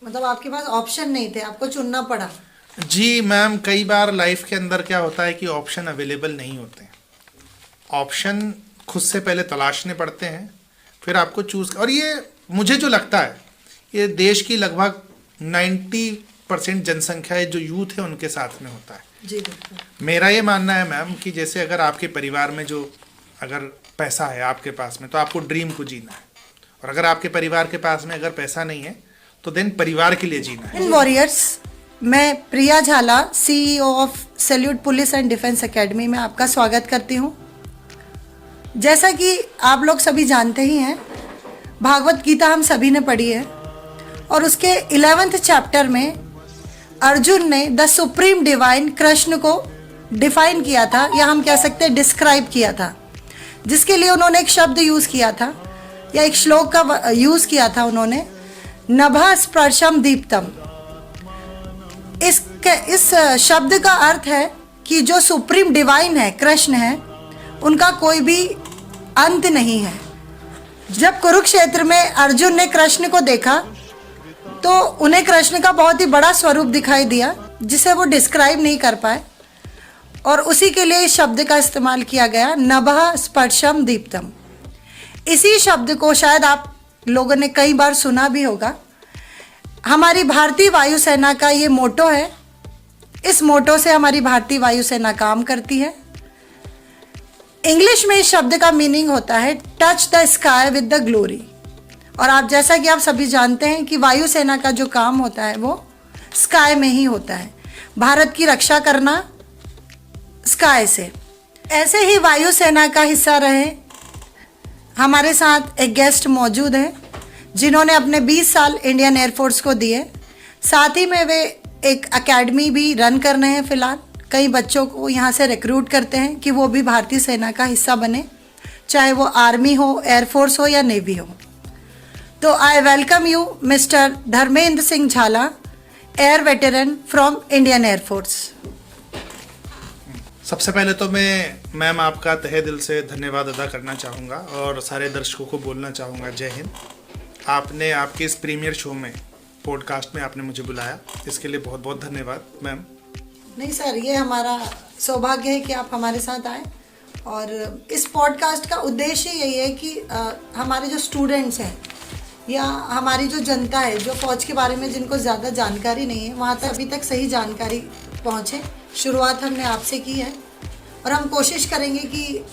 मतलब आपके पास ऑप्शन नहीं थे, आपको चुनना पड़ा। जी मैम, कई बार लाइफ के अंदर क्या होता है कि ऑप्शन अवेलेबल नहीं होते। ऑप्शन खुद से पहले तलाशने पड़ते हैं, फिर आपको चूज। और ये मुझे जो लगता है, ये देश की लगभग 90% जनसंख्या है जो यूथ है उनके साथ में होता है। जी बिल्कुल। मेरा ये मानना है मैम कि जैसे अगर आपके परिवार में जो अगर पैसा है आपके पास में, तो आपको ड्रीम को जीना है। और अगर आपके परिवार के पास में अगर पैसा नहीं है तो देन परिवार के लिए जीना है। इन वॉरियर्स, मैं प्रिया झाला, CEO of salute police and defence academy में आपका स्वागत करती हूँ। जैसा कि आप लोग सभी जानते ही हैं, भागवत गीता हम सभी ने पढ़ी है और उसके 11th चैप्टर में अर्जुन ने द सुप्रीम डिवाइन कृष्ण को डिफाइन किया था, या हम कह सकते हैं डिस्क्राइब किया था, जिसके लिए उन्होंने एक शब्द यूज़ किया था या एक श्लोक का यूज़ किया था उन्होंने, नभः स्पर्शम दीप्तम। इस शब्द का अर्थ है कि जो सुप्रीम डिवाइन है, कृष्ण है, उनका कोई भी अंत नहीं है। जब कुरुक्षेत्र में अर्जुन ने कृष्ण को देखा तो उन्हें कृष्ण का बहुत ही बड़ा स्वरूप दिखाई दिया जिसे वो डिस्क्राइब नहीं कर पाए, और उसी के लिए इस शब्द का इस्तेमाल किया गया, नभः स्पर्शम दीप्तम। इसी शब्द को शायद आप लोगों ने कई बार सुना भी होगा। हमारी भारतीय वायुसेना का ये मोटो है। इस मोटो से हमारी भारतीय वायुसेना काम करती है। इंग्लिश में इस शब्द का मीनिंग होता है touch the sky with the glory. और आप जैसा कि आप सभी जानते हैं कि वायुसेना का जो काम होता है वो स्काई में ही होता है, भारत की रक्षा करना स्काई से। ऐसे ही वायुसेना का हिस्सा रहे हमारे साथ एक गेस्ट मौजूद हैं जिन्होंने अपने 20 साल इंडियन एयरफोर्स को दिए। साथ ही में वे एक एकेडमी भी रन कर रहे हैं। फिलहाल कई बच्चों को यहाँ से रिक्रूट करते हैं कि वो भी भारतीय सेना का हिस्सा बने, चाहे वो आर्मी हो, एयरफोर्स हो या नेवी हो। तो I welcome you mister Dharmendra Singh Jhala, air veteran from Indian air force. सबसे पहले तो मैं मैम आपका तहे दिल से धन्यवाद अदा करना चाहूँगा और सारे दर्शकों को बोलना चाहूँगा जय हिंद। आपने आपके इस प्रीमियर शो में, पॉडकास्ट में आपने मुझे बुलाया, इसके लिए बहुत बहुत धन्यवाद मैम। नहीं सर, ये हमारा सौभाग्य है कि आप हमारे साथ आए, और इस पॉडकास्ट का उद्देश्य यही है कि हमारे जो स्टूडेंट्स हैं या हमारी जो जनता है जो फ़ौज के बारे में जिनको ज़्यादा जानकारी नहीं है, वहाँ तक अभी तक सही जानकारी पहुँचे। शुरुआत हमने आपसे की है और हम कोशिश करेंगे कि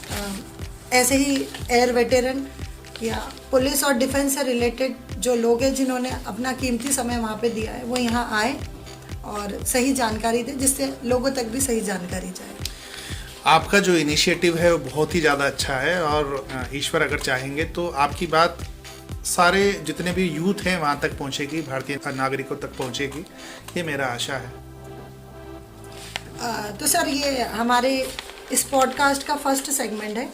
ऐसे ही एयर वेटरन या पुलिस और डिफेंस से रिलेटेड जो लोग हैं जिन्होंने अपना कीमती समय वहाँ पे दिया है, वो यहाँ आए और सही जानकारी दें, जिससे लोगों तक भी सही जानकारी जाए। आपका जो इनिशिएटिव है वो बहुत ही ज़्यादा अच्छा है, और ईश्वर अगर चाहेंगे तो आपकी बात सारे जितने भी यूथ हैं वहाँ तक पहुँचेगी, भारतीय नागरिकों तक पहुँचेगी, ये मेरा आशा है। तो सर, ये हमारे इस पॉडकास्ट का फर्स्ट सेगमेंट है।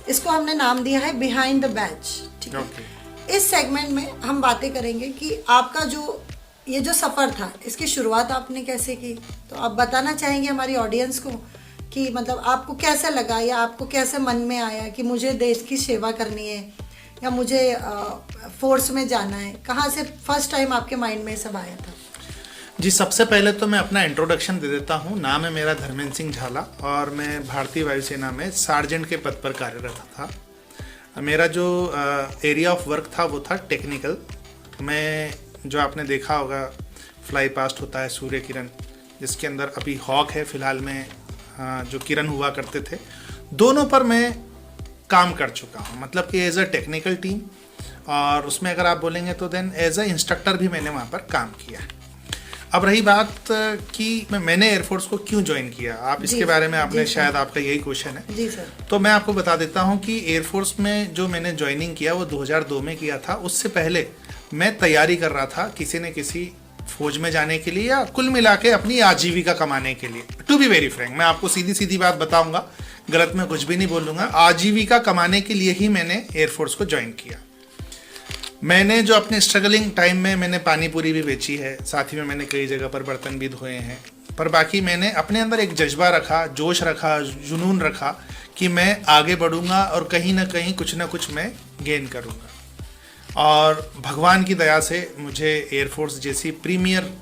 इसको हमने नाम दिया है बिहाइंड द बैच। ठीक है। इस सेगमेंट में हम बातें करेंगे कि आपका जो ये जो सफ़र था, इसकी शुरुआत आपने कैसे की। तो आप बताना चाहेंगे हमारी ऑडियंस को कि मतलब आपको कैसे लगा या आपको कैसे मन में आया कि मुझे देश की सेवा करनी है या मुझे फोर्स में जाना है। कहाँ से फर्स्ट टाइम आपके माइंड में सब आया था? जी, सबसे पहले तो मैं अपना इंट्रोडक्शन दे देता हूँ। नाम है मेरा धर्मेंद्र सिंह झाला और मैं भारतीय वायुसेना में सार्जेंट के पद पर कार्यरत था। मेरा जो एरिया ऑफ वर्क था वो था टेक्निकल। मैं, जो आपने देखा होगा, फ्लाई पास्ट होता है सूर्य किरण, जिसके अंदर अभी हॉक है फिलहाल में, जो किरण हुआ करते थे, दोनों पर मैं काम कर चुका हूँ। मतलब कि एज अ टेक्निकल टीम, और उसमें अगर आप बोलेंगे तो देन एज अ इंस्ट्रक्टर भी मैंने वहाँ पर काम किया है। अब रही बात कि मैंने एयरफोर्स को क्यों ज्वाइन किया, आप इसके बारे में आपने शायद आपका यही क्वेश्चन है। जी सर। तो मैं आपको बता देता हूँ कि एयरफोर्स में जो मैंने ज्वाइनिंग किया वो 2002 में किया था। उससे पहले मैं तैयारी कर रहा था किसी न किसी फौज में जाने के लिए या कुल मिला के अपनी आजीविका कमाने के लिए। टू बी वेरी फ्रैंक, मैं आपको सीधी सीधी बात बताऊँगा, गलत में कुछ भी नहीं बोलूँगा। आजीविका कमाने के लिए ही मैंने एयरफोर्स को ज्वाइन किया। मैंने जो अपने स्ट्रगलिंग टाइम में मैंने पानी पूरी भी बेची है, साथ ही में मैंने कई जगह पर बर्तन भी धोए हैं, पर बाकी मैंने अपने अंदर एक जज्बा रखा, जोश रखा, जुनून रखा कि मैं आगे बढ़ूंगा और कहीं ना कहीं कुछ ना कुछ मैं गेन करूंगा। और भगवान की दया से मुझे एयरफोर्स जैसी प्रीमियर,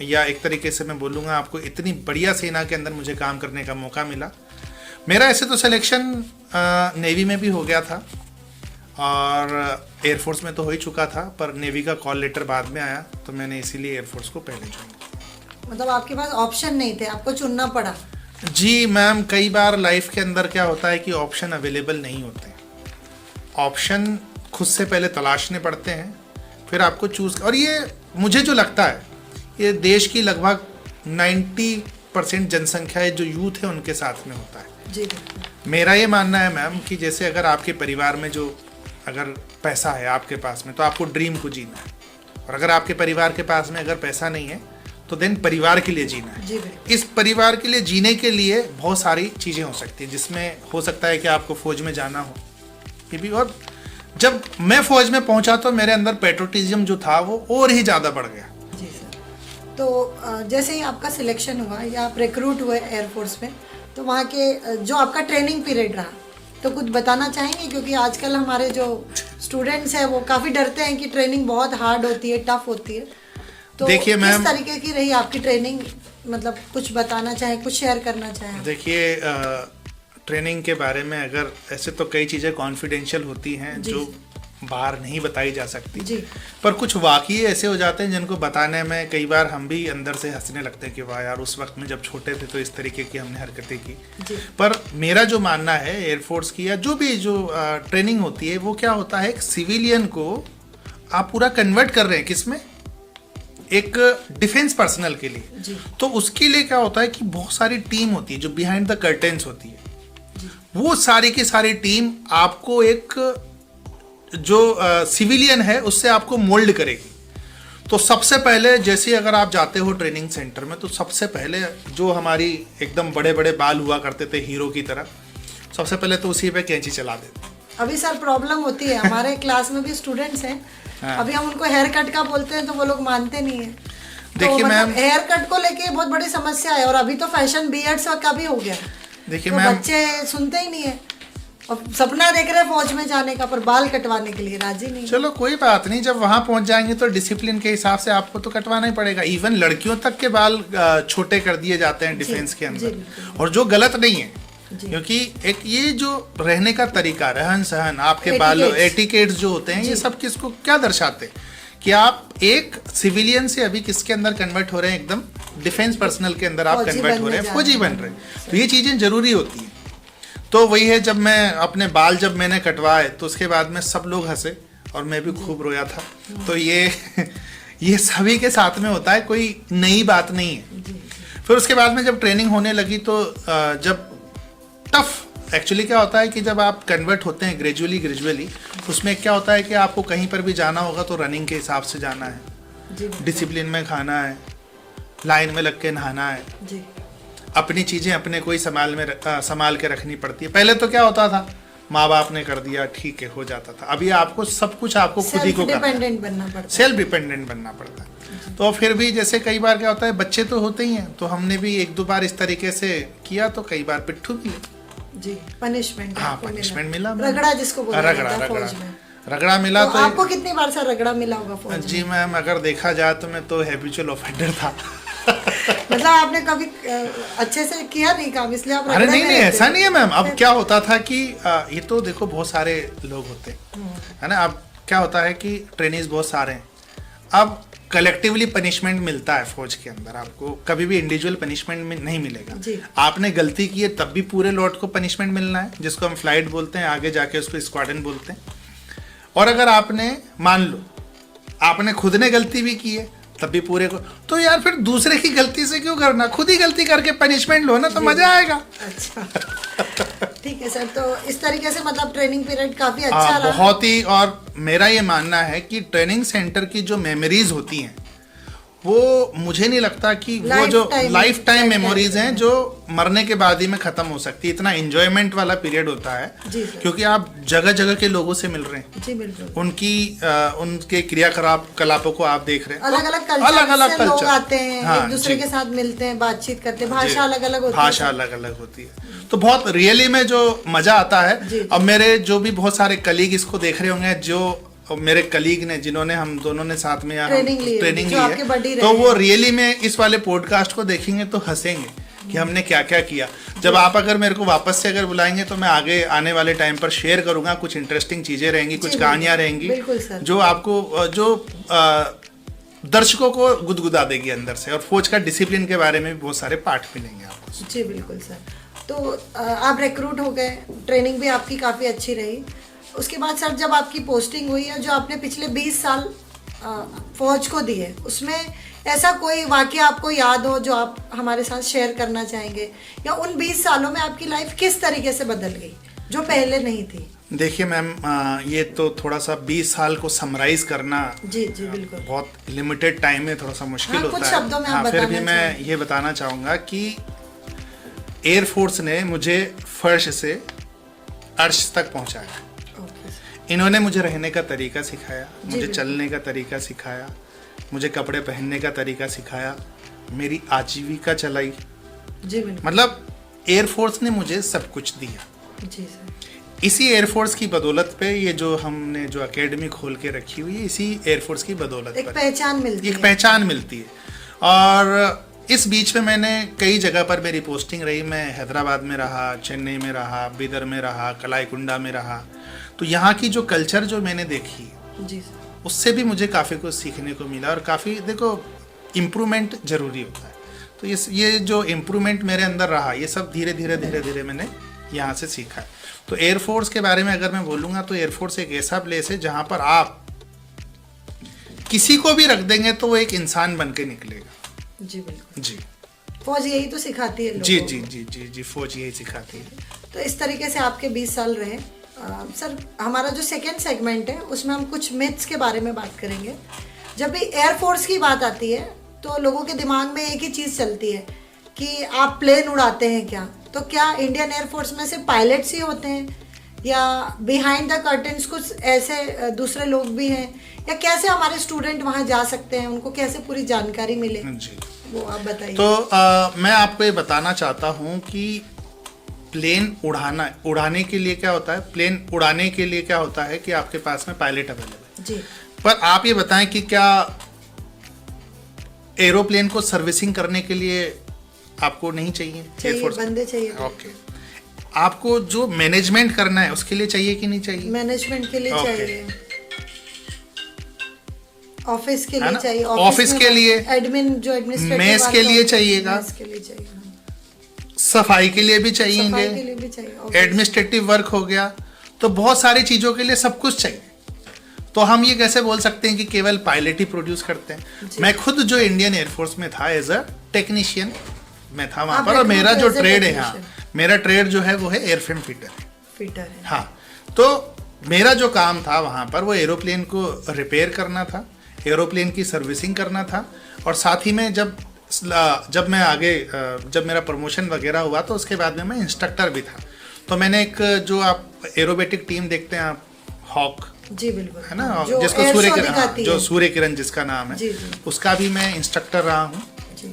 या एक तरीके से मैं बोलूँगा आपको, इतनी बढ़िया सेना के अंदर मुझे काम करने का मौका मिला। मेरा ऐसे तो सिलेक्शन नेवी में भी हो गया था और एयरफोर्स में तो हो ही चुका था, पर नेवी का कॉल लेटर बाद में आया, तो मैंने इसीलिए एयरफोर्स को पहले चुना। मतलब आपके पास ऑप्शन नहीं थे, आपको चुनना पड़ा। जी मैम, कई बार लाइफ के अंदर क्या होता है कि ऑप्शन अवेलेबल नहीं होते, ऑप्शन खुद से पहले तलाशने पड़ते हैं, फिर आपको चूज। और ये मुझे जो लगता है, ये देश की लगभग 90% जनसंख्या है जो यूथ है उनके साथ में होता है। जी, मेरा ये मानना है मैम कि जैसे अगर आपके परिवार में जो अगर पैसा है आपके पास में, तो आपको ड्रीम को जीना है, और अगर आपके परिवार के पास में अगर पैसा नहीं है तो देन परिवार के लिए जीना है। जी, इस परिवार के लिए जीने के लिए बहुत सारी चीज़ें हो सकती हैं, जिसमें हो सकता है कि आपको फौज में जाना हो, ये भी। और जब मैं फौज में पहुंचा तो मेरे अंदर पेट्रोटिज्म जो था वो और ही ज़्यादा बढ़ गया। जी सर। तो जैसे ही आपका सिलेक्शन हुआ या आप रिक्रूट हुए एयरफोर्स में, तो वहाँ के जो आपका ट्रेनिंग पीरियड रहा, तो कुछ बताना चाहेंगे? क्योंकि आजकल हमारे जो स्टूडेंट्स हैं वो काफ़ी डरते हैं कि ट्रेनिंग बहुत हार्ड होती है, टफ होती है। तो देखिए मैम, किस तरीके की रही आपकी ट्रेनिंग? मतलब कुछ बताना चाहें, कुछ शेयर करना चाहें? देखिए, ट्रेनिंग के बारे में अगर ऐसे तो कई चीज़ें कॉन्फिडेंशियल होती हैं जो बाहर नहीं बताई जा सकती जी। पर कुछ वाकये ऐसे हो जाते हैं जिनको बताने में कई बार हम भी अंदर से हंसने लगते हैं कि वाह यार, उस वक्त में जब छोटे थे तो इस तरीके की हमने हरकतें की। जी। पर मेरा जो मानना है, एयरफोर्स की या जो भी जो ट्रेनिंग होती है, वो क्या होता है, एक सिविलियन को आप पूरा कन्वर्ट कर रहे हैं किसमें, एक डिफेंस पर्सनल के लिए। जी। तो उसके लिए क्या होता है कि बहुत सारी टीम होती है जो बिहाइंड द कर्टेन्स होती है। वो सारी की सारी टीम आपको एक जो सिविलियन है उससे आपको मोल्ड करेगी। तो सबसे पहले जैसे अगर आप जाते हो ट्रेनिंग सेंटर में, तो सबसे पहले जो हमारी एकदम बड़े बड़े बाल हुआ करते थे हीरो की तरह, सबसे पहले तो उसी पे कैंची चला देते। अभी सर प्रॉब्लम होती है, हमारे क्लास में भी स्टूडेंट्स हैं। हाँ। अभी हम उनको हेयर कट का बोलते हैं तो वो लोग मानते नहीं है। देखिए मैम, हेयर कट को लेके बहुत बड़ी समस्या है, और अभी तो फैशन बियर्ड्स का भी हो गया। देखिए तो मैम, बच्चे सुनते ही नहीं है और सपना देख रहे हैं फौज में जाने का, पर बाल कटवाने के लिए राजी नहीं। चलो कोई बात नहीं, जब वहां पहुंच जाएंगे तो डिसिप्लिन के हिसाब से आपको तो कटवाना ही पड़ेगा। इवन लड़कियों तक के बाल छोटे कर दिए जाते हैं डिफेंस के अंदर, और जो गलत नहीं है, क्योंकि एक ये जो रहने का तरीका, रहन सहन, आपके बालों, एटिकेट्स जो होते हैं, ये सब किसको क्या दर्शाते हैं कि आप एक सिविलियन से अभी किसके अंदर कन्वर्ट हो रहे हैं, एकदम डिफेंस पर्सनल के अंदर आप कन्वर्ट हो रहे हैं, फौजी बन रहे हैं। तो ये चीजें जरूरी होती हैं। तो वही है, जब मैं अपने बाल जब मैंने कटवाए तो उसके बाद में सब लोग हंसे और मैं भी खूब रोया था। तो ये सभी के साथ में होता है, कोई नई बात नहीं है। फिर उसके बाद में जब ट्रेनिंग होने लगी तो जब टफ एक्चुअली क्या होता है कि जब आप कन्वर्ट होते हैं ग्रेजुअली, उसमें क्या होता है कि आपको कहीं पर भी जाना होगा तो रनिंग के हिसाब से जाना है, डिसिप्लिन में खाना है, लाइन में लग के नहाना है, अपनी चीज़ें अपने को ही संभाल के रखनी पड़ती है। पहले तो क्या होता था, माँ बाप ने कर दिया ठीक है, हो जाता था। अभी आपको सब कुछ आपको खुद ही को डिपेंडेंट बनना पड़ता है, सेल्फ डिपेंडेंट बनना पड़ता है। तो फिर भी जैसे कई बार क्या होता है, बच्चे तो होते ही हैं, तो हमने भी एक दो बार इस तरीके से किया तो कई बार पिट्ठू मिले। जी, पनिशमेंट। हाँ, पनिशमेंट मिला, रगड़ा जिसको बोला जाता है फौज में। रगड़ा मिला तो आपको कितनी बार सर रगड़ा मिला होगा फौज में? जी मैम, अगर देखा जाए तो मैं तो हैबिचुअल ऑफेंडर था। मतलब आपने कभी अच्छे से किया नहीं काम, इसलिए आप अरे नहीं, ऐसा नहीं है मैम। अब क्या होता था कि ये तो देखो बहुत सारे लोग होते हैं, है ना। अब क्या होता है कि ट्रेनिंग्स बहुत सारे हैं, अब कलेक्टिवली पनिशमेंट मिलता है फौज के अंदर, आपको कभी भी इंडिविजुअल पनिशमेंट नहीं मिलेगा। आपने गलती की है तब भी पूरे लॉट को पनिशमेंट मिलना है, जिसको हम फ्लाइट बोलते हैं, आगे जाके उसको स्क्वाड्रन बोलते हैं। और अगर आपने मान लो आपने खुद ने गलती भी की है तब भी पूरे को, तो यार फिर दूसरे की गलती से क्यों करना, खुद ही गलती करके पनिशमेंट लो ना, तो मजा आएगा। अच्छा, ठीक है सर। तो इस तरीके से मतलब ट्रेनिंग पीरियड काफी अच्छा रहा। बहुत ही। और मेरा ये मानना है कि ट्रेनिंग सेंटर की जो मेमोरीज होती हैं वो मुझे नहीं लगता कि वो जो लाइफ टाइम मेमोरीज हैं जो मरने के बाद ही में खत्म हो सकती है। इतना एंजॉयमेंट वाला पीरियड होता है, क्योंकि आप जगह जगह के लोगों से मिल रहे हैं। जी बिल्कुल। उनके क्रियाकलापों को आप देख रहे हैं, अलग अलग कल्चर लोग आते हैं, एक दूसरे के साथ मिलते हैं, बातचीत करते हैं, भाषा अलग अलग होती है। तो बहुत रियली में जो मजा आता है। अब मेरे जो भी बहुत सारे कलीग इसको देख रहे होंगे जो और मेरे कलीग ने, जिन्होंने हम दोनों ने साथ में ट्रेनिंग ली ट्रेनिंग आपके ली बड़ी है, रहे तो वो हैं। रियली में इस वाले पॉडकास्ट को देखेंगे तो हंसेंगे कि हमने क्या क्या किया। जब आप अगर मेरे को वापस से अगर बुलाएंगे तो मैं आगे आने वाले टाइम पर शेयर करूंगा, कुछ इंटरेस्टिंग चीजें रहेंगी, कुछ कहानियां रहेंगी बिल्कुल सर। जो आपको जो दर्शकों को गुदगुदा देगी अंदर से, और फौज का डिसिप्लिन के बारे में भी बहुत सारे पाठ मिलेंगे आपको। जी बिल्कुल सर। तो आप रिक्रूट हो गए, ट्रेनिंग भी आपकी काफ़ी अच्छी रही। उसके बाद सर जब आपकी पोस्टिंग हुई है, जो आपने पिछले 20 साल फौज को दिए, उसमें ऐसा कोई वाकया आपको याद हो जो आप हमारे साथ शेयर करना चाहेंगे, या उन 20 सालों में आपकी लाइफ किस तरीके से बदल गई जो पहले नहीं थी? देखिए मैम, ये तो थोड़ा सा 20 साल को समराइज करना जी जी बिल्कुल बहुत लिमिटेड टाइम में थोड़ा सा मुश्किल हाँ, होता कुछ है। शब्दों में आप फिर भी बताना मैं चाहेंगे। ये बताना चाहूँगा कि एयरफोर्स ने मुझे फर्श से अर्श तक पहुँचाया। Okay sir. इन्होंने मुझे रहने का तरीका सिखाया, मुझे बिल्कुल। चलने का तरीका सिखाया, मुझे कपड़े पहनने का तरीका सिखाया, मेरी आजीविका चलाई। जी बिल्कुल। मतलब एयरफोर्स ने मुझे सब कुछ दिया। जी सर। इसी एयरफोर्स की बदौलत पे ये जो हमने जो एकेडमी खोल के रखी हुई है, इसी एयरफोर्स की बदौलत एक पर पहचान मिलती एक है। पहचान मिलती है। और इस बीच में मैंने कई जगह पर मेरी पोस्टिंग रही। मैं हैदराबाद में रहा, चेन्नई में रहा, बीदर में रहा, कलाईकुंडा में रहा। तो यहाँ की जो कल्चर जो मैंने देखी, जी सर। उससे भी मुझे काफ़ी कुछ सीखने को मिला। और काफ़ी देखो, इम्प्रूवमेंट जरूरी होता है। तो ये जो इम्प्रूवमेंट मेरे अंदर रहा, ये सब धीरे धीरे मैंने यहाँ से सीखा है। तो एयरफोर्स के बारे में अगर मैं बोलूँगा तो एयरफोर्स एक ऐसा प्लेस है जहाँ पर आप किसी को भी रख देंगे तो वो एक इंसान बन के निकलेगा। जी बिल्कुल। जी फौज यही तो सिखाती है लोगों जी को। जी जी जी जी फौज यही सिखाती है। तो इस तरीके से आपके 20 साल रहे। सर हमारा जो सेकेंड सेगमेंट है उसमें हम कुछ मिथ्स के बारे में बात करेंगे। जब भी एयरफोर्स की बात आती है तो लोगों के दिमाग में एक ही चीज़ चलती है कि आप प्लेन उड़ाते हैं क्या? तो क्या इंडियन एयरफोर्स में सिर्फ पायलट्स ही होते हैं, या बिहाइंड द कर्टन्स कुछ ऐसे दूसरे लोग भी हैं, या कैसे हमारे स्टूडेंट वहाँ जा सकते हैं, उनको कैसे पूरी जानकारी मिले, जी वो आप बताइए। तो मैं आपको ये बताना चाहता हूँ कि प्लेन उड़ाने के लिए क्या होता है। प्लेन उड़ाने के लिए क्या होता है कि आपके पास में पायलट अवेलेबल है। जी। पर आप ये बताएं कि क्या एरोप्लेन को सर्विसिंग करने के लिए आपको नहीं चाहिए? एयरफोर्स बंदे चाहिए। ओके। आपको जो मैनेजमेंट करना है उसके लिए चाहिए कि नहीं चाहिए? मैनेजमेंट के लिए Okay. चाहिए, ऑफिस के है लिए ना? चाहिए, ऑफिस के लिए, एडमिन जो एडमिनिस्ट्रेटिव मेस के लिए चाहिएगा, मेस के लिए चाहिए, सफाई के लिए भी सफाई के चाहिए, लिए भी चाहिए, ऑफिस। एडमिनिस्ट्रेटिव वर्क हो गया। तो बहुत सारी चीज़ों के लिए सब कुछ चाहिए। तो हम ये कैसे बोल सकते हैं कि केवल पायलट ही प्रोड्यूस करते हैं? मैं खुद जो इंडियन एयरफोर्स में था एज अ टेक्नीशियन मैं था वहाँ आप पर। और मेरा recruit जो as a ट्रेड है, हाँ, technician। मेरा ट्रेड जो है वो है एयरफ्रेम फिटर। फिटर है। हाँ, तो मेरा जो काम था वहाँ पर वो एरोप्लेन को रिपेयर करना था, एरोप्लेन की सर्विसिंग करना था। और साथ ही में जब मैं आगे जब मेरा प्रमोशन वगैरह हुआ तो उसके बाद में मैं इंस्ट्रक्टर भी था। तो मैंने एक जो आप एरोबेटिक टीम देखते हैं आप, हॉक, जी बिल्कुल, है ना, जो जिसको air सूर्य show किरण, दिखाती जो है। सूर्य किरण जिसका नाम है, जी, जी। उसका भी मैं इंस्ट्रक्टर रहा हूँ। जी।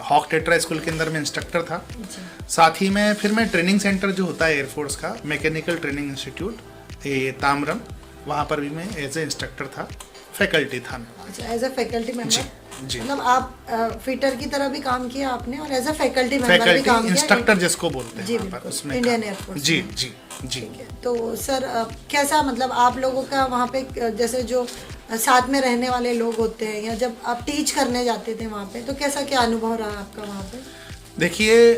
हॉक टेट्रा स्कूल के अंदर मैं इंस्ट्रक्टर था। जी। साथ ही में फिर मैं ट्रेनिंग सेंटर जो होता है एयरफोर्स का, मैकेनिकल ट्रेनिंग इंस्टीट्यूट ये तामरम, वहाँ पर भी मैं एज ए इंस्ट्रक्टर था, फैकल्टी था मैं। अच्छा, एज अ फैकल्टी मेंबर। जी। मतलब आप फिटर की तरह भी काम किया आपने, और एज अ फैकल्टी मेंबर भी फैकल्टी काम किया। इंस्ट्रक्टर जिसको बोलते हैं जी वहाँ पर, बिल्कुल, उसमें इंडियन काम। एयरफोर्स जी में। जी जी। ठीक है। तो सर कैसा, मतलब आप लोगों का वहाँ पे जैसे जो साथ में रहने वाले लोग होते हैं, या जब आप टीच करने जाते थे वहाँ पे, तो कैसा क्या अनुभव रहा आपका वहाँ पे? देखिए,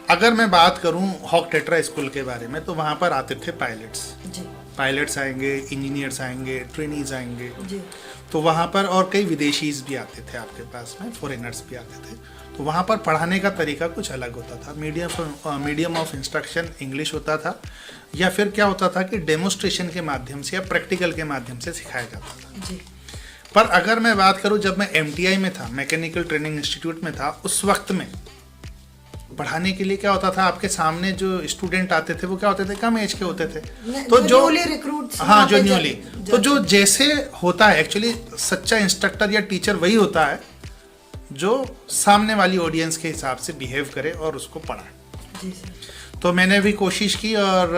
अगर मैं बात करूं हॉक टेट्रा स्कूल के बारे में, तो वहाँ पर आते थे पायलट्स आएंगे, इंजीनियर्स आएंगे, ट्रेनीज आएंगे। जी। तो वहाँ पर और कई विदेशीज भी आते थे आपके पास में, फॉरेनर्स भी आते थे। तो वहाँ पर पढ़ाने का तरीका कुछ अलग होता था। मीडियम ऑफ इंस्ट्रक्शन इंग्लिश होता था, या फिर क्या होता था कि डेमोस्ट्रेशन के माध्यम से या प्रैक्टिकल के माध्यम से सिखाया जाता था। जी। पर अगर मैं बात करूं, जब मैं MTI में था, मैकेनिकल ट्रेनिंग इंस्टीट्यूट में था, उस वक्त में पढ़ाने के लिए क्या होता था, आपके सामने जो स्टूडेंट आते थे वो क्या होते थे, कम एज के होते थे। तो जो रिक्रूट्स, हाँ, जो न्यूली, तो जो जैसे होता है एक्चुअली, सच्चा इंस्ट्रक्टर या टीचर वही होता है जो सामने वाली ऑडियंस के हिसाब से बिहेव करे और उसको पढ़ाए। जी सर। तो मैंने भी कोशिश की और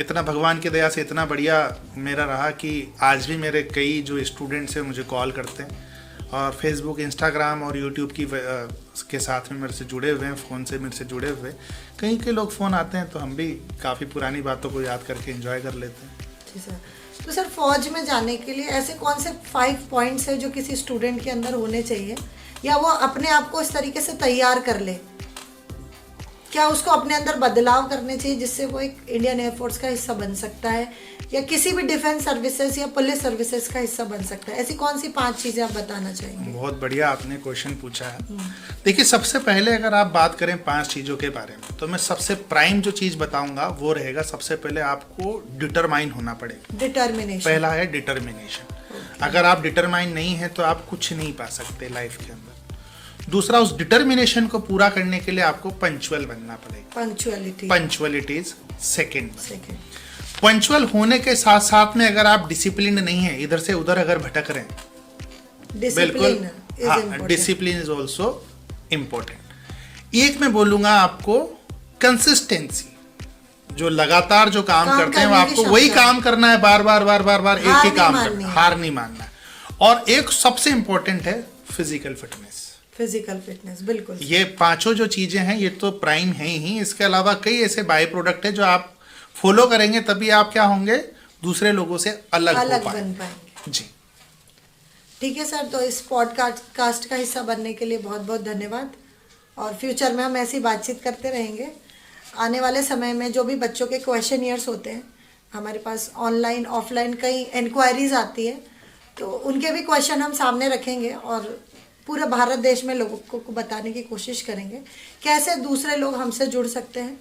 इतना भगवान की दया से इतना बढ़िया मेरा रहा कि आज भी मेरे कई जो स्टूडेंट्स हैं मुझे कॉल करते हैं और फेसबुक, इंस्टाग्राम और यूट्यूब के साथ में मेरे से जुड़े हुए हैं, फ़ोन से मेरे से जुड़े हुए कई के लोग फ़ोन आते हैं, तो हम भी काफ़ी पुरानी बातों को याद करके एंजॉय कर लेते हैं। जी सर। तो सर फौज में जाने के लिए ऐसे कौन से 5 पॉइंट्स है जो किसी स्टूडेंट के अंदर होने चाहिए या वो अपने आप को इस तरीके से तैयार कर ले, क्या उसको अपने अंदर बदलाव करने चाहिए जिससे वो एक इंडियन एयरफोर्स का हिस्सा बन सकता है या किसी भी डिफेंस सर्विसेज या पुलिस सर्विसेज का हिस्सा बन सकता है? ऐसी कौन सी 5 चीज़ें आप बताना चाहेंगे? बहुत बढ़िया आपने क्वेश्चन पूछा है। देखिए, सबसे पहले अगर आप बात करें 5 चीज़ों के बारे में, तो मैं सबसे प्राइम जो चीज़ बताऊंगा वो रहेगा, सबसे पहले आपको डिटरमाइन होना पड़ेगा। डिटर्मिनेशन। पहला है डिटरमिनेशन। अगर आप डिटरमाइन नहीं है तो आप कुछ नहीं पा सकते लाइफ के अंदर। दूसरा, उस डिटर्मिनेशन को पूरा करने के लिए आपको पंक्चुअल बनना पड़ेगा। Punctuality is second. पंक्चुअल होने के साथ साथ में अगर आप डिसिप्लिन नहीं है, इधर से उधर अगर भटक रहे हैं, बिल्कुल हाँ, डिसिप्लिन इज ऑल्सो इम्पोर्टेंट। एक मैं बोलूंगा आपको कंसिस्टेंसी, जो लगातार जो काम करते हैं वो आपको वही काम करना है, बार बार एक ही काम करना है, हार नहीं मानना है। और एक सबसे इम्पोर्टेंट है फिजिकल फिटनेस। बिल्कुल। ये 5 जो चीजें हैं ये तो प्राइम है ही, इसके अलावा कई ऐसे बाय प्रोडक्ट है जो आप फॉलो करेंगे तभी आप क्या होंगे, दूसरे लोगों से अलग बन पाएंगे। जी ठीक है सर, तो इस पॉडकास्ट का हिस्सा बनने के लिए बहुत बहुत धन्यवाद और फ्यूचर में हम ऐसी बातचीत करते रहेंगे। आने वाले समय में जो भी बच्चों के क्वेश्चनियर्स होते हैं, हमारे पास ऑनलाइन ऑफलाइन कई इंक्वायरीज आती है, तो उनके भी क्वेश्चन हम सामने रखेंगे और पूरे भारत देश में लोगों को बताने की कोशिश करेंगे कैसे दूसरे लोग हमसे जुड़ सकते हैं।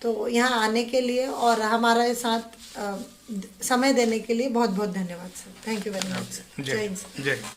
तो यहाँ आने के लिए और हमारे साथ समय देने के लिए बहुत बहुत धन्यवाद sir. Thank you very much. जय हिंद।